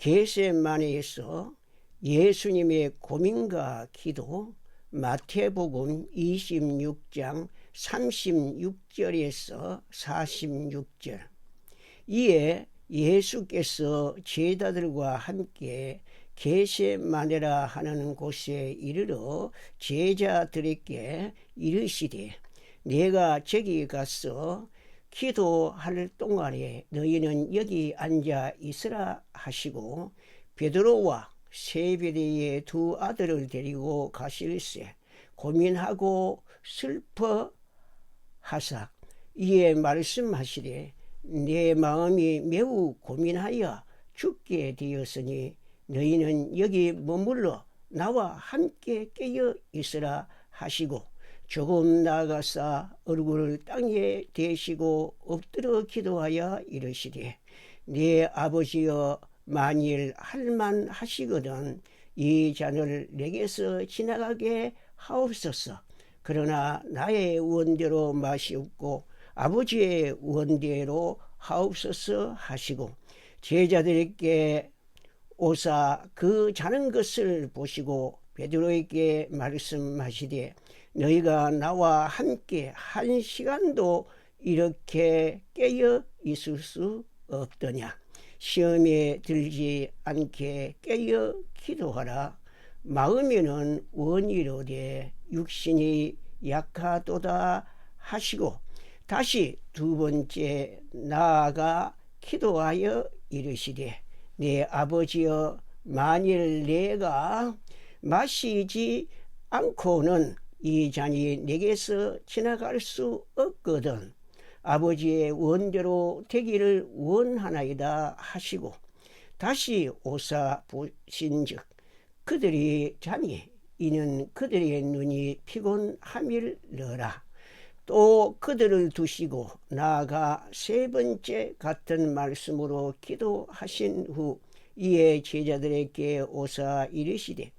겟세마네에서 예수님의 고민과 기도, 마태복음 26장 36절에서 46절. 이에 예수께서 제자들과 함께 겟세마네라 하는 곳에 이르러 제자들에게 이르시되, 내가 저기 가서 기도할 동안에 너희는 여기 앉아 있으라 하시고, 베드로와 세베대의 두 아들을 데리고 가실새 고민하고 슬퍼하사 이에 말씀하시되, 내 마음이 매우 고민하여 죽게 되었으니 너희는 여기 머물러 나와 함께 깨어 있으라 하시고, 조금 나아가사 얼굴을 땅에 대시고 엎드려 기도하여 이르시되, 내 아버지여, 만일 할만하시거든 이 잔을 내게서 지나가게 하옵소서. 그러나 나의 원대로 마시옵고 아버지의 원대로 하옵소서 하시고, 제자들에게 오사 그 자는 것을 보시고 베드로에게 말씀하시되, 너희가 나와 함께 한 시간도 이렇게 깨어 있을 수 없더냐. 시험에 들지 않게 깨어 기도하라. 마음에는 원이로되 육신이 약하도다 하시고, 다시 두 번째 나아가 기도하여 이르시되, 내 아버지여, 만일 내가 마시지 않고는 이 잔이 내게서 지나갈 수 없거든 아버지의 원대로 되기를 원하나이다 하시고, 다시 오사 보신즉 그들이 자니 이는 그들의 눈이 피곤함일러라. 또 그들을 두시고 나아가 세 번째 같은 말씀으로 기도하신 후 이에 제자들에게 오사 이르시되,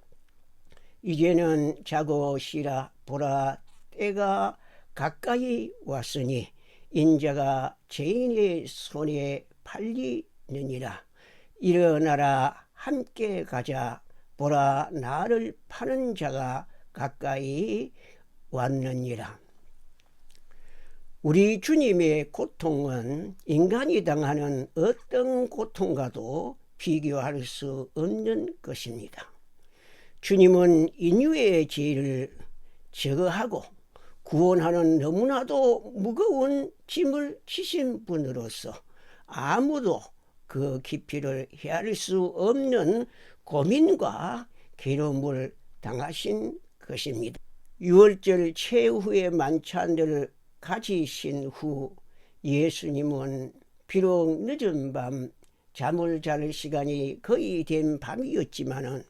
이제는 자고 쉬라. 보라, 때가 가까이 왔으니 인자가 죄인의 손에 팔리느니라. 일어나라, 함께 가자. 보라, 나를 파는 자가 가까이 왔느니라. 우리 주님의 고통은 인간이 당하는 어떤 고통과도 비교할 수 없는 것입니다. 주님은 인류의 죄를 제거하고 구원하는 너무나도 무거운 짐을 지신 분으로서 아무도 그 깊이를 헤아릴 수 없는 고민과 괴로움을 당하신 것입니다. 유월절 최후의 만찬을 가지신 후 예수님은 비록 늦은 밤 잠을 잘 시간이 거의 된 밤이었지만은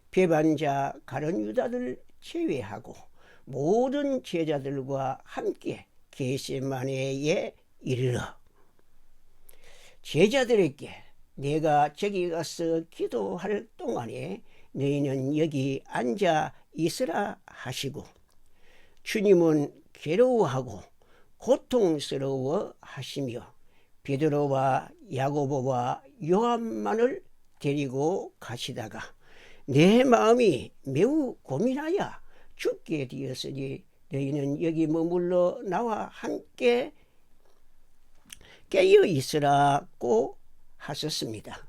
배반자 가룟 유다를 제외하고 모든 제자들과 함께 겟세마네에 이르러 제자들에게, 내가 저기 가서 기도할 동안에 너희는 여기 앉아 있으라 하시고, 주님은 괴로워하고 고통스러워 하시며 베드로와 야고보와 요한만을 데리고 가시다가, 내 마음이 매우 고민하여 죽게 되었으니 너희는 여기 머물러 나와 함께 깨어 있으라고 하셨습니다.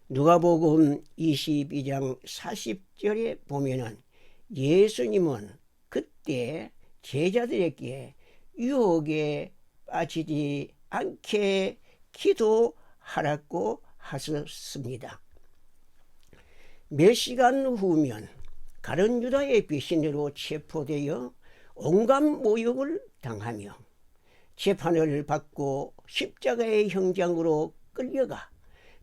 누가복음 22장 40절에 보면은 예수님은 그때 제자들에게 유혹에 빠지지 않게 기도하라고 하셨습니다. 몇 시간 후면 가룟 유다의 배신으로 체포되어 온갖 모욕을 당하며 재판을 받고 십자가의 형장으로 끌려가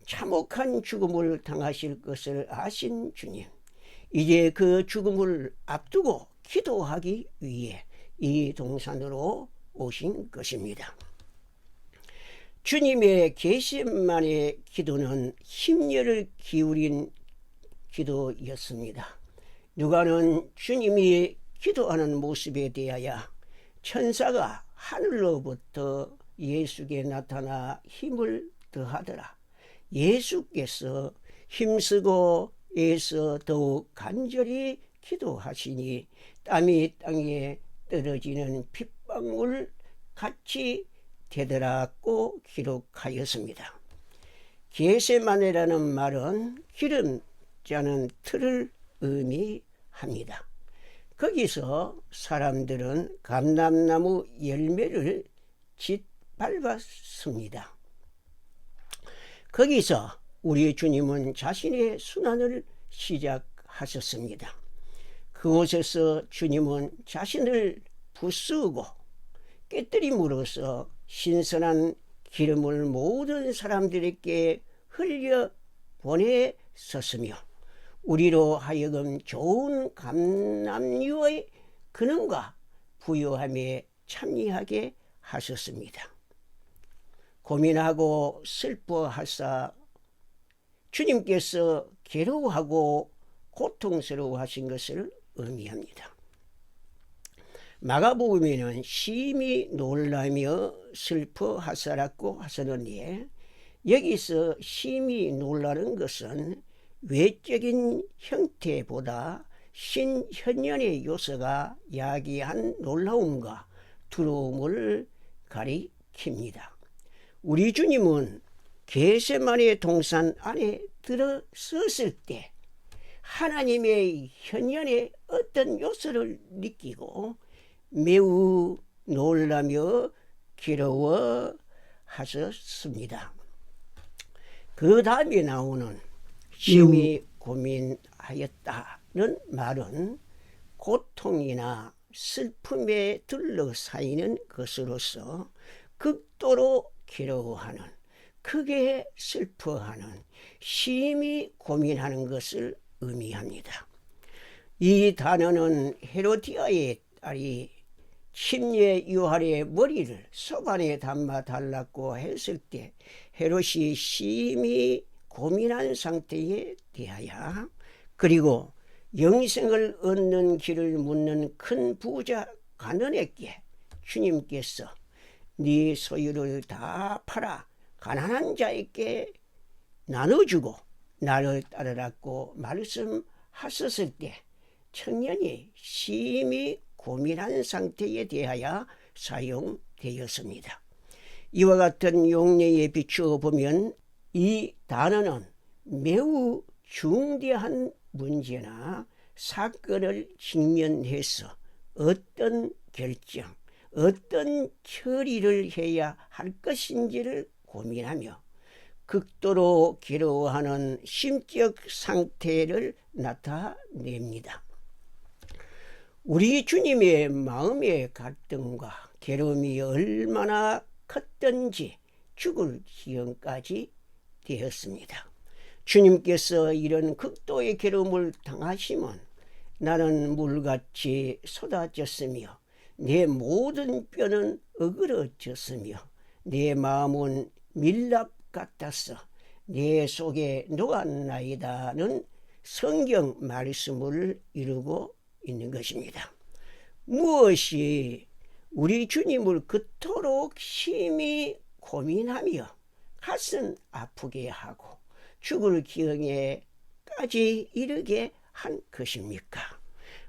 참혹한 죽음을 당하실 것을 아신 주님, 이제 그 죽음을 앞두고 기도하기 위해 이 동산으로 오신 것입니다. 주님의 겟세마네 기도는 심려를 기울인 기도였습니다. 누가는 주님이 기도하는 모습에 대하여 천사가 하늘로부터 예수께 나타나 힘을 더하더라. 예수께서 힘쓰고 애써 더욱 간절히 기도하시니 땀이 땅에 떨어지는 핏방울 같이 되더라고 기록하였습니다. 게세마네라는 말은 기름자는 틀을 의미합니다. 거기서 사람들은 감람나무 열매를 짓밟았습니다. 거기서 우리 주님은 자신의 순환을 시작하셨습니다. 그곳에서 주님은 자신을 부수고 깨뜨림으로써 신선한 기름을 모든 사람들에게 흘려 보내셨으며 우리로 하여금 좋은 감람류의 근원과 부요함에 참여하게 하셨습니다. 고민하고 슬퍼하사 주님께서 괴로워하고 고통스러워하신 것을 의미합니다. 마가복음에는 심히 놀라며 슬퍼하사라고 하셨는데 여기서 심히 놀라는 것은 외적인 형태보다 신현연의 요소가 야기한 놀라움과 두려움을 가리킵니다. 우리 주님은 겟세마네 동산 안에 들어섰을 때 하나님의 현연의 어떤 요소를 느끼고 매우 놀라며 괴로워하셨습니다. 그 다음에 나오는 심히 고민하였다는 말은 고통이나 슬픔에 둘러싸이는 것으로서 극도로 괴로워하는, 크게 슬퍼하는, 심히 고민하는 것을 의미합니다. 이 단어는 헤로디아의 딸이 침례 요한의 머리를 소반에 담아 달라고 했을 때 헤롯이 심히 고민한 상태에 대하여 그리고 영생을 얻는 길을 묻는 큰 부자 가난에게 주님께서 네 소유를 다 팔아 가난한 자에게 나눠주고 나를 따르라고 말씀하셨을 때 청년이 심히 고민한 상태에 대하여 사용되었습니다. 이와 같은 용례에 비추어 보면 이 단어는 매우 중대한 문제나 사건을 직면해서 어떤 결정, 어떤 처리를 해야 할 것인지를 고민하며 극도로 괴로워하는 심적 상태를 나타냅니다. 우리 주님의 마음의 갈등과 괴로움이 얼마나 컸던지 죽을 지경까지 되었습니다. 주님께서 이런 극도의 괴로움을 당하시면 나는 물같이 쏟아졌으며 내 모든 뼈는 어그러졌으며 내 마음은 밀랍 같아서 내 속에 녹았나이다는 성경 말씀을 이루고 있는 것입니다. 무엇이 우리 주님을 그토록 심히 고민하며 가슴 아프게 하고 죽을 지경에까지 이르게 한 것입니까?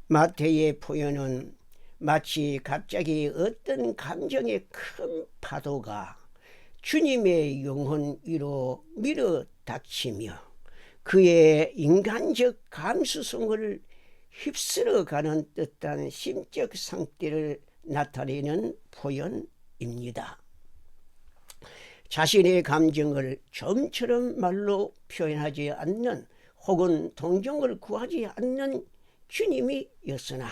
마태의 표현은 마치 갑자기 어떤 감정의 큰 파도가 주님의 영혼 위로 밀어닥치며 그의 인간적 감수성을 휩쓸어가는 듯한 심적 상태를 나타내는 표현입니다. 자신의 감정을 좀처럼 말로 표현하지 않는 혹은 동정을 구하지 않는 주님이었으나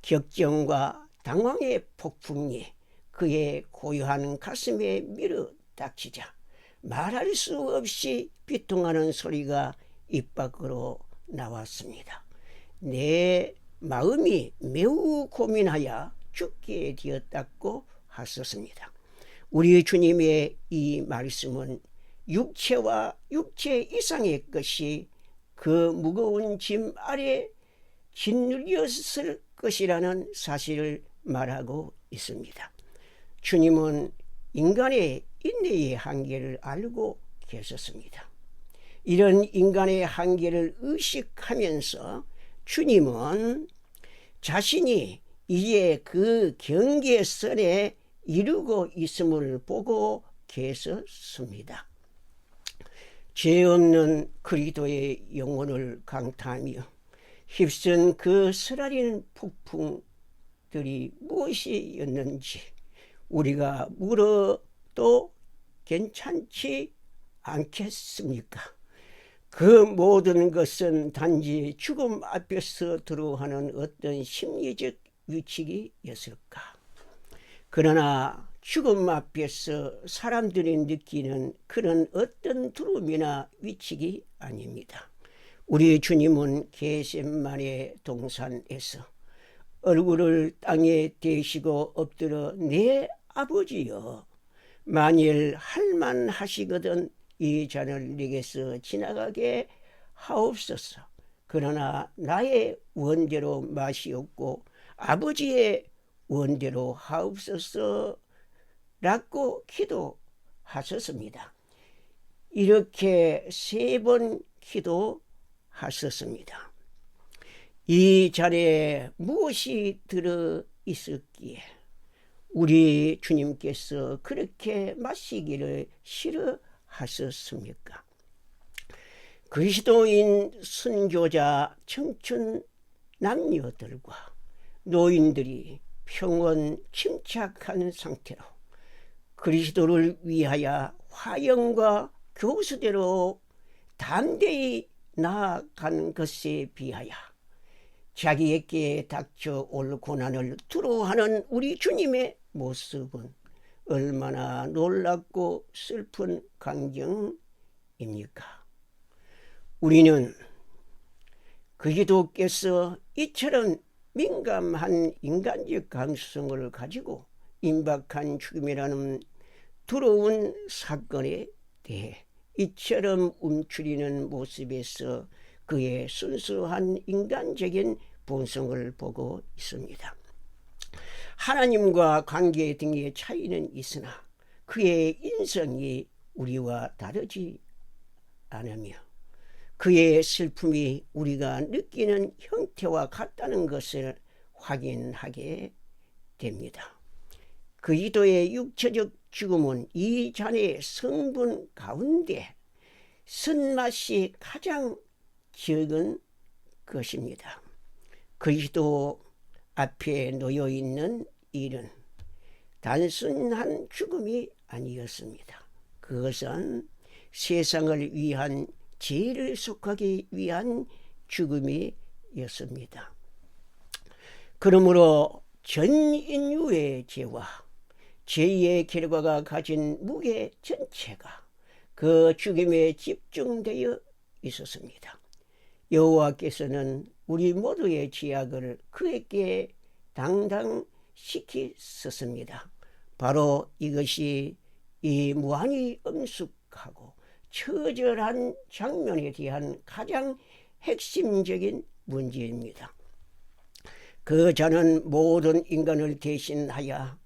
격정과 당황의 폭풍이 그의 고요한 가슴에 밀어닥치자 말할 수 없이 비통하는 소리가 입 밖으로 나왔습니다. 내 마음이 매우 고민하여 죽게 되었다고 하셨습니다. 우리 주님의 이 말씀은 육체와 육체 이상의 것이 그 무거운 짐 아래 짓눌렸을 것이라는 사실을 말하고 있습니다. 주님은 인간의 인내의 한계를 알고 계셨습니다. 이런 인간의 한계를 의식하면서 주님은 자신이 이제 그 경계선에 이루고 있음을 보고 계셨습니다. 죄 없는 그리스도의 영혼을 강타하며 휩쓴 그 쓰라린 폭풍들이 무엇이었는지 우리가 물어도 괜찮지 않겠습니까? 그 모든 것은 단지 죽음 앞에서 들어하는 어떤 심리적 위축이었을까? 그러나 죽음 앞에서 사람들이 느끼는 그런 어떤 두려움이나 위축이 아닙니다. 우리 주님은 겟세마네 동산에서 얼굴을 땅에 대시고 엎드려 내 아버지여, 만일 할만하시거든 이 잔을 내게서 지나가게 하옵소서. 그러나 나의 원대로 마시옵고 아버지의 원대로 하옵소서 라고 기도하셨습니다. 이렇게 3번 기도하셨습니다. 이 잔에 무엇이 들어있었기에 우리 주님께서 그렇게 마시기를 싫어하셨습니까? 그리스도인 순교자 청춘 남녀들과 노인들이 평온 침착한 상태로 그리스도를 위하여 화형과 교수대로 담대히 나아가는 것에 비하여 자기에게 닥쳐올 고난을 두려워하는 우리 주님의 모습은 얼마나 놀랍고 슬픈 광경입니까? 우리는 그리스도께서 이처럼 민감한 인간적 감수성을 가지고 임박한 죽음이라는 두려운 사건에 대해 이처럼 움츠리는 모습에서 그의 순수한 인간적인 본성을 보고 있습니다. 하나님과 관계 등의 차이는 있으나 그의 인성이 우리와 다르지 않으며 그의 슬픔이 우리가 느끼는 형태와 같다는 것을 확인하게 됩니다. 그리스도의 육체적 죽음은 이 잔의 성분 가운데 쓴맛이 가장 적은 것입니다. 그리스도 앞에 놓여있는 일은 단순한 죽음이 아니었습니다. 그것은 세상을 위한 죄를 속하기 위한 죽음이었습니다. 그러므로 전 인류의 죄와 죄의 결과가 가진 무게 전체가 그 죽음에 집중되어 있었습니다. 여호와께서는 우리 모두의 죄악을 그에게 당당시키셨습니다. 바로 이것이 이 무한히 엄숙하고 처절한 장면에 대한 가장 핵심적인 문제입니다. 그 자는 모든 인간을 대신하여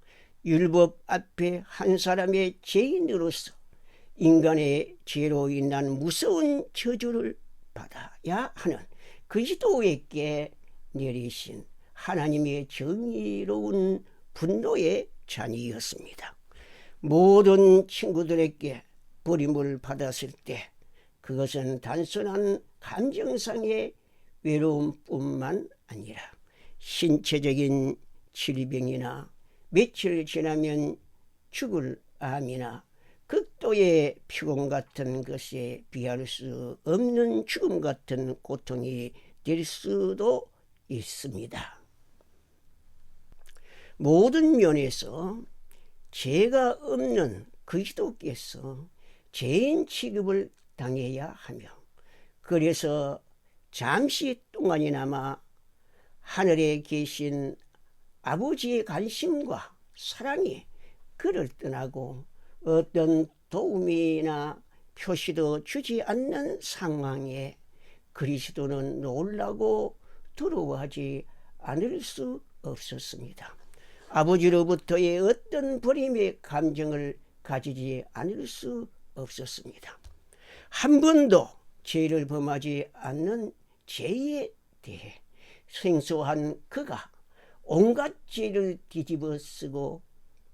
율법 앞에 한 사람의 죄인으로서 인간의 죄로 인한 무서운 저주를 받아야 하는 그리스도에게 내리신 하나님의 정의로운 분노의 잔이었습니다. 모든 친구들에게 버림을 받았을 때 그것은 단순한 감정상의 외로움뿐만 아니라 신체적인 질병이나 며칠 지나면 죽을 암이나 극도의 피곤 같은 것에 비할 수 없는 죽음 같은 고통이 될 수도 있습니다. 모든 면에서 죄가 없는 그리스도께서 죄인 취급을 당해야 하며 그래서 잠시 동안이나마 하늘에 계신 아버지의 관심과 사랑이 그를 떠나고 어떤 도움이나 표시도 주지 않는 상황에 그리스도는 놀라고 두려워하지 않을 수 없었습니다. 아버지로부터의 어떤 버림의 감정을 가지지 않을 수 없었습니다. 한 번도 죄를 범하지 않는 죄에 대해 생소한 그가 온갖 죄를 뒤집어 쓰고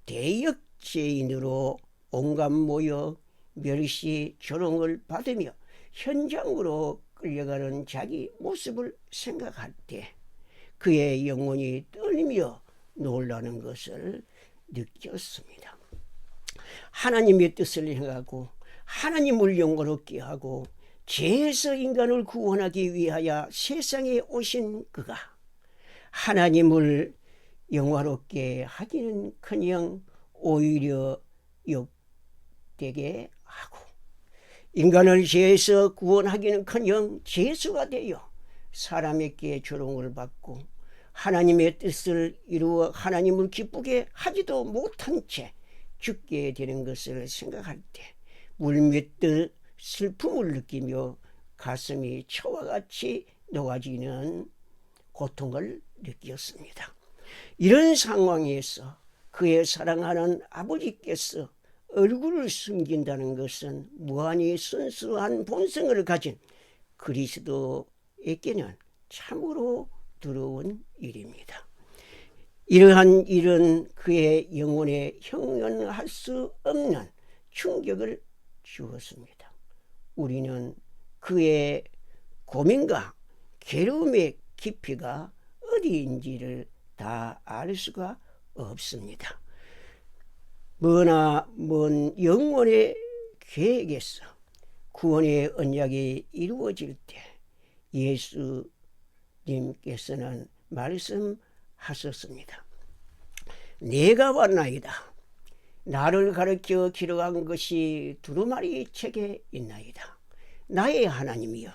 대역죄인으로 온갖 모여 멸시 조롱을 받으며 현장으로 끌려가는 자기 모습을 생각할 때 그의 영혼이 떨리며 놀라는 것을 느꼈습니다. 하나님의 뜻을 행하고 하나님을 영광롭게 하고 죄에서 인간을 구원하기 위하여 세상에 오신 그가 하나님을 영화롭게 하기는커녕 오히려 욕되게 하고 인간을 죄에서 구원하기는커녕 죄수가 되어 사람에게 조롱을 받고 하나님의 뜻을 이루어 하나님을 기쁘게 하지도 못한 채 죽게 되는 것을 생각할 때 물밀듯 슬픔을 느끼며 가슴이 초와 같이 녹아지는 고통을 느꼈습니다. 이런 상황에서 그의 사랑하는 아버지께서 얼굴을 숨긴다는 것은 무한히 순수한 본성을 가진 그리스도에게는 참으로 두려운 일입니다. 이러한 일은 그의 영혼에 형용할 수 없는 충격을 주었습니다. 우리는 그의 고민과 괴로움의 깊이가 어디인지를 다 알 수가 없습니다. 머나 먼 영원의 계획에서 구원의 언약이 이루어질 때 예수님께서는 말씀하셨습니다. 내가 왔나이다. 나를 가르쳐 기록한 것이 두루마리 책에 있나이다. 나의 하나님이여,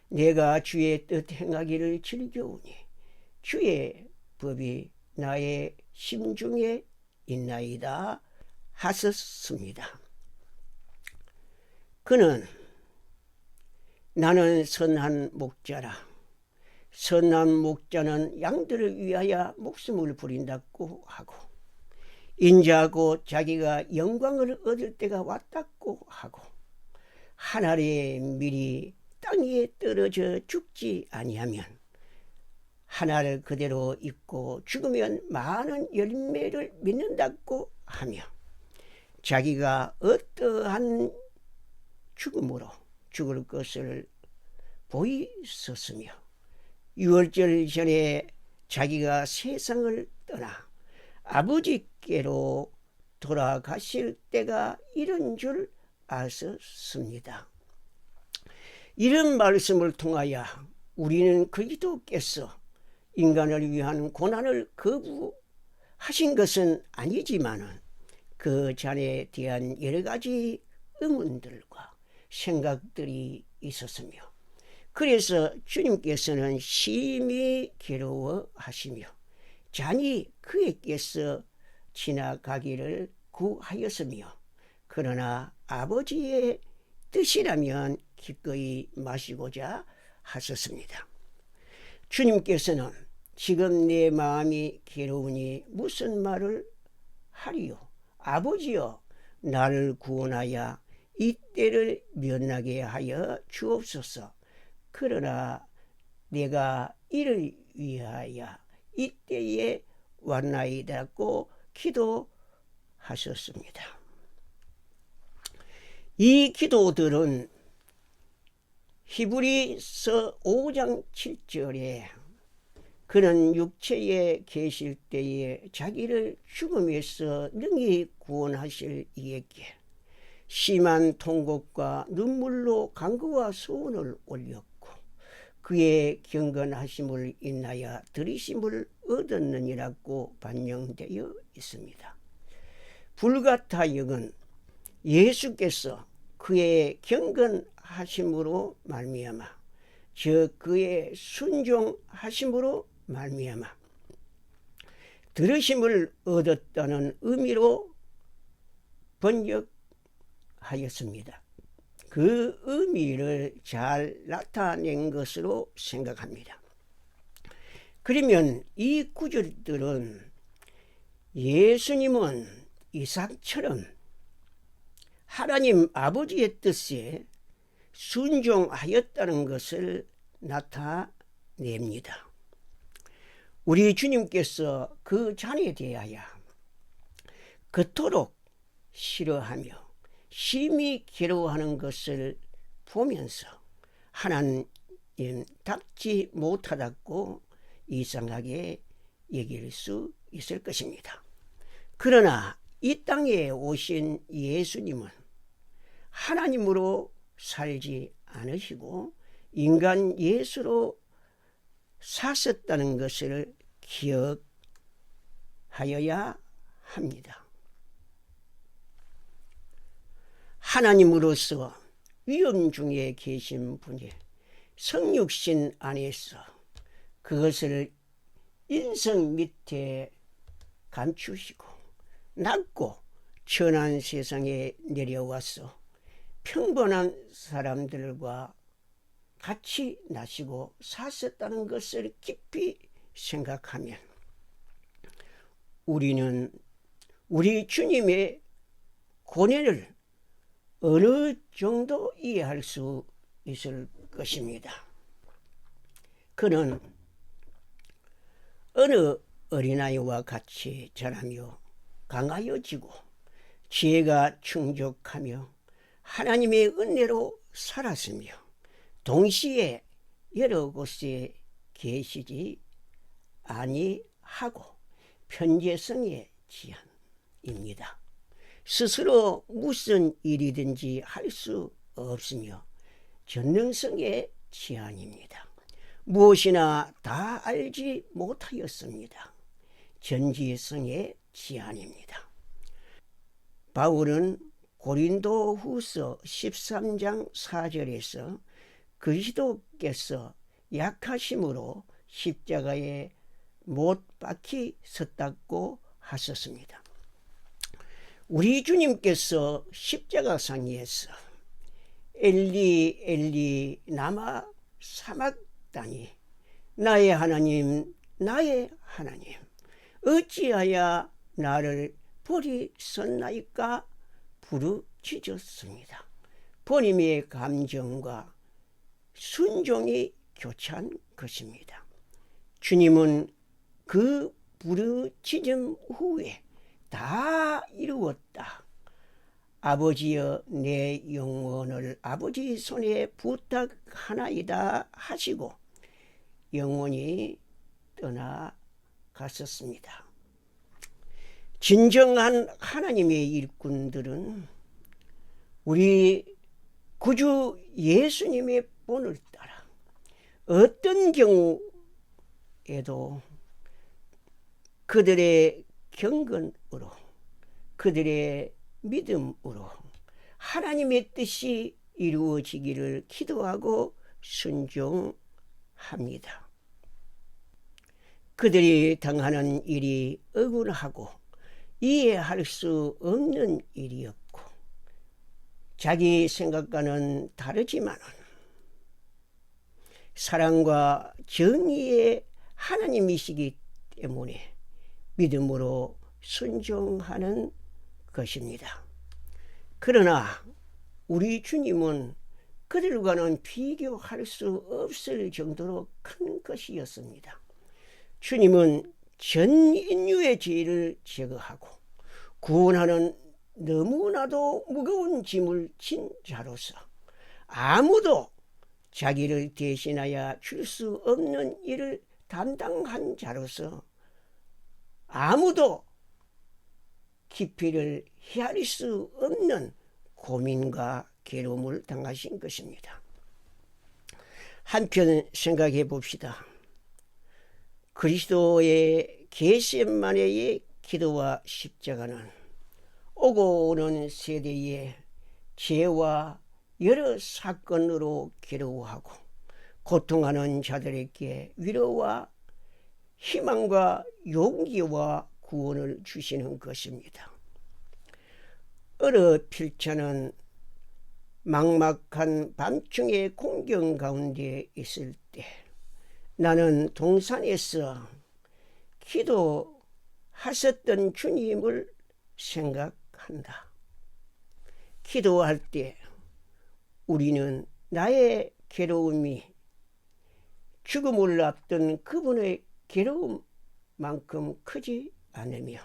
내가 주의 뜻 행하기를 즐겨오니 주의 법이 나의 심중에 있나이다 하셨습니다. 그는 나는 선한 목자라. 선한 목자는 양들을 위하여 목숨을 부린다고 하고 인자하고 자기가 영광을 얻을 때가 왔다고 하고 하늘의 밀이 땅에 떨어져 죽지 아니하면 하나를 그대로 잊고 죽으면 많은 열매를 맺는다고 하며 자기가 어떠한 죽음으로 죽을 것을 보이셨으며 유월절 전에 자기가 세상을 떠나 아버지께로 돌아가실 때가 이런 줄 아셨습니다. 이런 말씀을 통하여 우리는 그리스도께서 인간을 위한 고난을 거부하신 것은 아니지만 그 잔에 대한 여러 가지 의문들과 생각들이 있었으며 그래서 주님께서는 심히 괴로워하시며 잔이 그에게서 지나가기를 구하였으며 그러나 아버지의 뜻이라면 기꺼이 마시고자 하셨습니다. 주님께서는 지금 내 마음이 괴로우니 무슨 말을 하리요? 아버지여, 나를 구원하여 이 때를 면하게 하여 주옵소서. 그러나 내가 이를 위하여 이 때에 왔나이다고 기도하셨습니다. 이 기도들은 히브리서 5장 7절에 그는 육체에 계실 때에 자기를 죽음에서 능히 구원하실 이에게 심한 통곡과 눈물로 간구와 소원을 올렸고 그의 경건하심을 인하여 들이심을 얻었느니라고 반영되어 있습니다. 불가타 역은 예수께서 그의 경건하심으로 말미암아 즉 그의 순종하심으로 말미암아 들으심을 얻었다는 의미로 번역하였습니다. 그 의미를 잘 나타낸 것으로 생각합니다. 그러면 이 구절들은 예수님은 이삭처럼 하나님 아버지의 뜻에 순종하였다는 것을 나타냅니다. 우리 주님께서 그 잔에 대하여 그토록 싫어하며 심히 괴로워하는 것을 보면서 하나님 닥지 못하다고 이상하게 여길 수 있을 것입니다. 그러나 이 땅에 오신 예수님은 하나님으로 살지 않으시고 인간 예수로 사셨다는 것을 기억하여야 합니다. 하나님으로서 위험 중에 계신 분이 성육신 안에서 그것을 인성 밑에 감추시고 낮고 천한 세상에 내려와서 평범한 사람들과 같이 나시고 사셨다는 것을 깊이 생각하면 우리는 우리 주님의 고뇌를 어느 정도 이해할 수 있을 것입니다. 그는 어느 어린아이와 같이 자라며 강하여지고 지혜가 충족하며 하나님의 은혜로 살았으며 동시에 여러 곳에 계시지 아니하고 편재성의 지향입니다. 스스로 무슨 일이든지 할 수 없으며 전능성의 지향입니다. 무엇이나 다 알지 못하였습니다. 전지성의 지향입니다. 바울은 고린도후서 13장 4절에서 그리스도께서 약하심으로 십자가에 못 박히셨다고 하셨습니다. 우리 주님께서 십자가상에서 엘리 엘리 라마 사박다니 나의 하나님 나의 하나님 어찌하여 나를 버리셨나이까 부르짖었습니다. 본인의 감정과 순종이 교차한 것입니다. 주님은 그 부르짖음 후에 다 이루었다. 아버지여 내 영혼을 아버지 손에 부탁하나이다 하시고 영혼이 떠나갔었습니다. 진정한 하나님의 일꾼들은 우리 구주 예수님의 본을 따라 어떤 경우에도 그들의 경건으로 그들의 믿음으로 하나님의 뜻이 이루어지기를 기도하고 순종합니다. 그들이 당하는 일이 억울하고 이해할 수 없는 일이었고 자기 생각과는 다르지만 사랑과 정의의 하나님이시기 때문에 믿음으로 순종하는 것입니다. 그러나 우리 주님은 그들과는 비교할 수 없을 정도로 큰 것이었습니다. 주님은 전 인류의 죄를 제거하고 구원하는 너무나도 무거운 짐을 진 자로서 아무도 자기를 대신하여 줄 수 없는 일을 담당한 자로서 아무도 깊이를 헤아릴 수 없는 고민과 괴로움을 당하신 것입니다. 한편 생각해 봅시다. 그리스도의 겟세마네의 기도와 십자가는 오고 오는 세대의 죄와 여러 사건으로 괴로워하고 고통하는 자들에게 위로와 희망과 용기와 구원을 주시는 것입니다. 어느 필자는 막막한 밤중의 공경 가운데 있을 때 나는 동산에서 기도하셨던 주님을 생각한다. 기도할 때 우리는 나의 괴로움이 죽음을 앞둔 그분의 괴로움만큼 크지 않으며,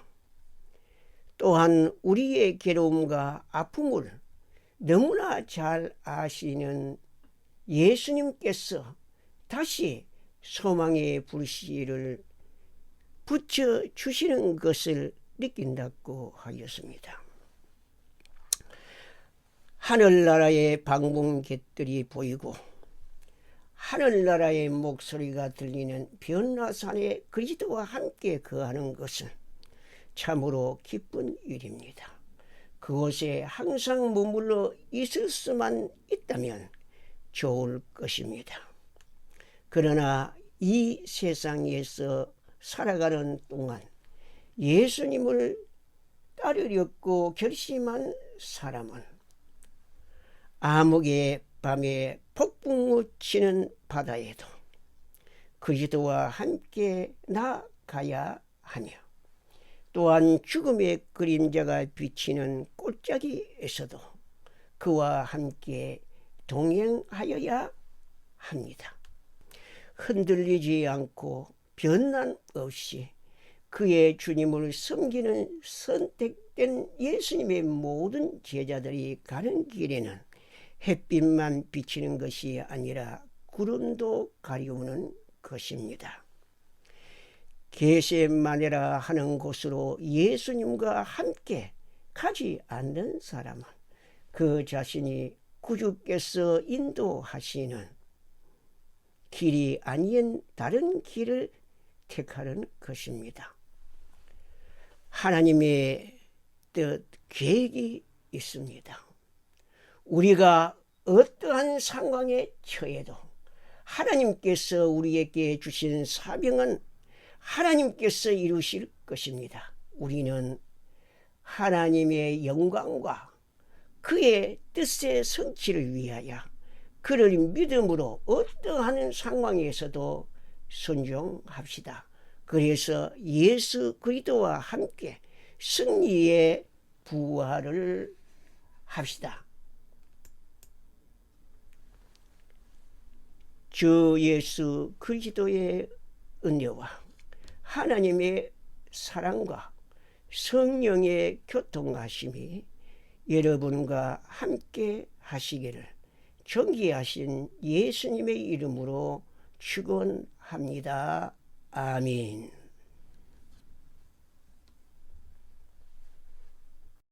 또한 우리의 괴로움과 아픔을 너무나 잘 아시는 예수님께서 다시 소망의 불씨를 붙여주시는 것을 느낀다고 하였습니다. 하늘나라의 방문객들이 보이고 하늘나라의 목소리가 들리는 변화산에 그리스도와 함께 거하는 것은 참으로 기쁜 일입니다. 그곳에 항상 머물러 있을 수만 있다면 좋을 것입니다. 그러나 이 세상에서 살아가는 동안 예수님을 따르려고 결심한 사람은 암흑의 밤에 폭풍우 치는 바다에도 그리스도와 함께 나아가야 하며, 또한 죽음의 그림자가 비치는 골짜기에서도 그와 함께 동행하여야 합니다. 흔들리지 않고 변남 없이 그의 주님을 섬기는 선택된 예수님의 모든 제자들이 가는 길에는 햇빛만 비치는 것이 아니라 구름도 가리우는 것입니다. 겟세마네라 하는 곳으로 예수님과 함께 가지 않는 사람은 그 자신이 구주께서 인도하시는 길이 아닌 다른 길을 택하는 것입니다. 하나님의 뜻, 계획이 있습니다. 우리가 어떠한 상황에 처해도 하나님께서 우리에게 주신 사명은 하나님께서 이루실 것입니다. 우리는 하나님의 영광과 그의 뜻의 성취를 위하여 그를 믿음으로 어떠한 상황에서도 순종합시다. 그래서 예수 그리스도와 함께 승리의 부활을 합시다. 주 예수 그리스도의 은혜와 하나님의 사랑과 성령의 교통하심이 여러분과 함께 하시기를 존귀하신 예수님의 이름으로 축원합니다. 아멘.